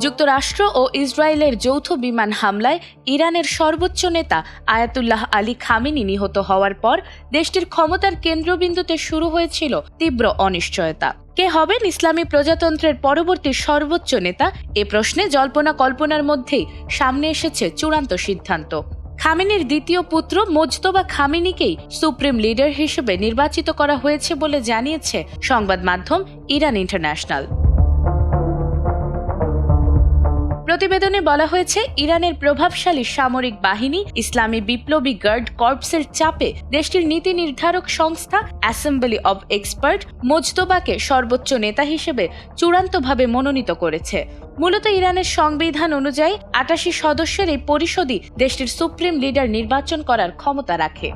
যুক্তরাষ্ট্র ও ইসরায়েলের যৌথ বিমান হামলায় ইরানের সর্বোচ্চ নেতা আয়াতুল্লাহ আলী খামেনি নিহত হওয়ার পর দেশটির ক্ষমতার কেন্দ্রবিন্দুতে শুরু হয়েছিল তীব্র অনিশ্চয়তা। কে হবেন ইসলামী প্রজাতন্ত্রের পরবর্তী সর্বোচ্চ নেতা, এ প্রশ্নে জল্পনা কল্পনার মধ্যেই সামনে এসেছে চূড়ান্ত সিদ্ধান্ত। খামেনির দ্বিতীয় পুত্র মোজতবা খামেনিকেই সুপ্রিম লিডার হিসেবে নির্বাচিত করা হয়েছে বলে জানিয়েছে সংবাদ মাধ্যম ইরান ইন্টারন্যাশনাল। প্রতিবেদনে বলা হয়েছে, ইরানের প্রভাবশালী সামরিক বাহিনী ইসলামী বিপ্লবী গার্ড কর্পসের চাপে দেশটির নীতি নির্ধারক সংস্থা অ্যাসেম্বলি অব এক্সপার্ট মোজতবাকে সর্বোচ্চ নেতা হিসেবে চূড়ান্তভাবে মনোনীত করেছে। মূলত ইরানের সংবিধান অনুযায়ী ৮৮ সদস্যের এই পরিষদই দেশটির সুপ্রিম লিডার নির্বাচন করার ক্ষমতা রাখে।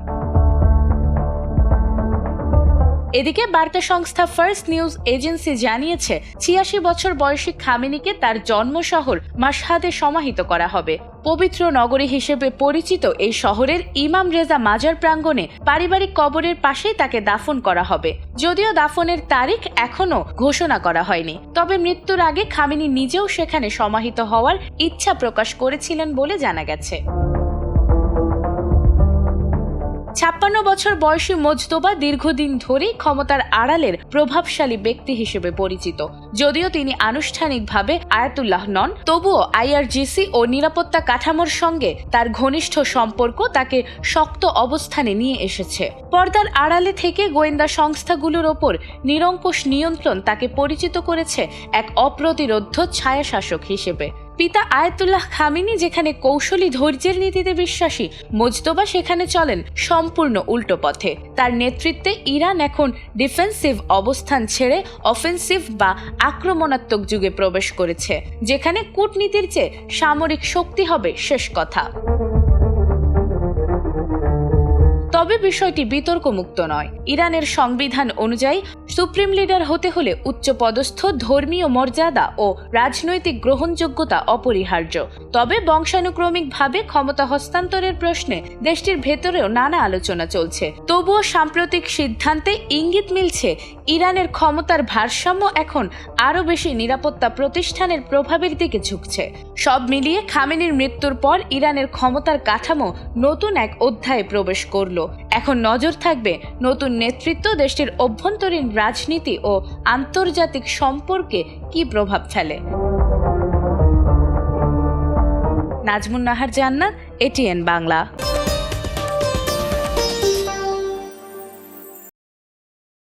এদিকে বার্তা সংস্থা ফার্স্ট নিউজ এজেন্সি জানিয়েছে, ৮৬ বছর বয়সী খামেনিকে তার জন্ম শহর মাশহাদে সমাহিত করা হবে। পবিত্র নগরী হিসেবে পরিচিত এই শহরের ইমাম রেজা মাজার প্রাঙ্গণে পারিবারিক কবরের পাশেই তাকে দাফন করা হবে। যদিও দাফনের তারিখ এখনো ঘোষণা করা হয়নি, তবে মৃত্যুর আগে খামেনি নিজেও সেখানে সমাহিত হওয়ার ইচ্ছা প্রকাশ করেছিলেন বলে জানা গেছে। ৫৬ বছর বয়সী মোজতবা দীর্ঘদিন ধরেই ক্ষমতার আড়ালের প্রভাবশালী ব্যক্তি হিসেবে পরিচিত। যদিও তিনি আনুষ্ঠানিকভাবে আয়াতুল্লাহ নন, তবুও আইআরজিসি ও নিরাপত্তা কাঠামোর সঙ্গে তার ঘনিষ্ঠ সম্পর্ক তাকে শক্ত অবস্থানে নিয়ে এসেছে। পর্দার আড়ালে থেকে গোয়েন্দা সংস্থাগুলোর ওপর নিরঙ্কুশ নিয়ন্ত্রণ তাকে পরিচিত করেছে এক অপ্রতিরোধ্য ছায়াশাসক হিসেবে। পিতা আয়াতুল্লাহ খামেনি যেখানে কৌশলী ধৈর্যের নীতিতে বিশ্বাসী, মোজতবা সেখানে চলেন সম্পূর্ণ উল্টো পথে। তার নেতৃত্বে ইরান এখন ডিফেন্সিভ অবস্থান ছেড়ে অফেন্সিভ বা আক্রমণাত্মক যুগে প্রবেশ করেছে, যেখানে কূটনীতির চেয়ে সামরিক শক্তি হবে শেষ কথা। তবে বিষয়টি বিতর্কমুক্ত নয়। ইরানের সংবিধান অনুযায়ী সুপ্রিম লিডার হতে হলে উচ্চপদস্থ ধর্মীয় মর্যাদা ও রাজনৈতিক গ্রহণযোগ্যতা অপরিহার্য। তবে বংশানুক্রমিকভাবে ক্ষমতা হস্তান্তরের প্রশ্নে দেশটির ভেতরেও নানা আলোচনা চলছে। তবুও সাম্প্রতিক সিদ্ধান্তে ইঙ্গিত মিলছে, ইরানের ক্ষমতার ভারসাম্য এখন আরও বেশি নিরাপত্তা প্রতিষ্ঠানের প্রভাবের দিকে ঝুঁকছে। সব মিলিয়ে খামেনির মৃত্যুর পর ইরানের ক্ষমতার কাঠামো নতুন এক অধ্যায়ে প্রবেশ করল। এখন নজর থাকবে নতুন নেতৃত্ব দেশটির অভ্যন্তরীণ রাজনীতি ও আন্তর্জাতিক সম্পর্কে কি প্রভাব ফেলে। নাজমুন নাহার জান্নাত, এটিএন বাংলা।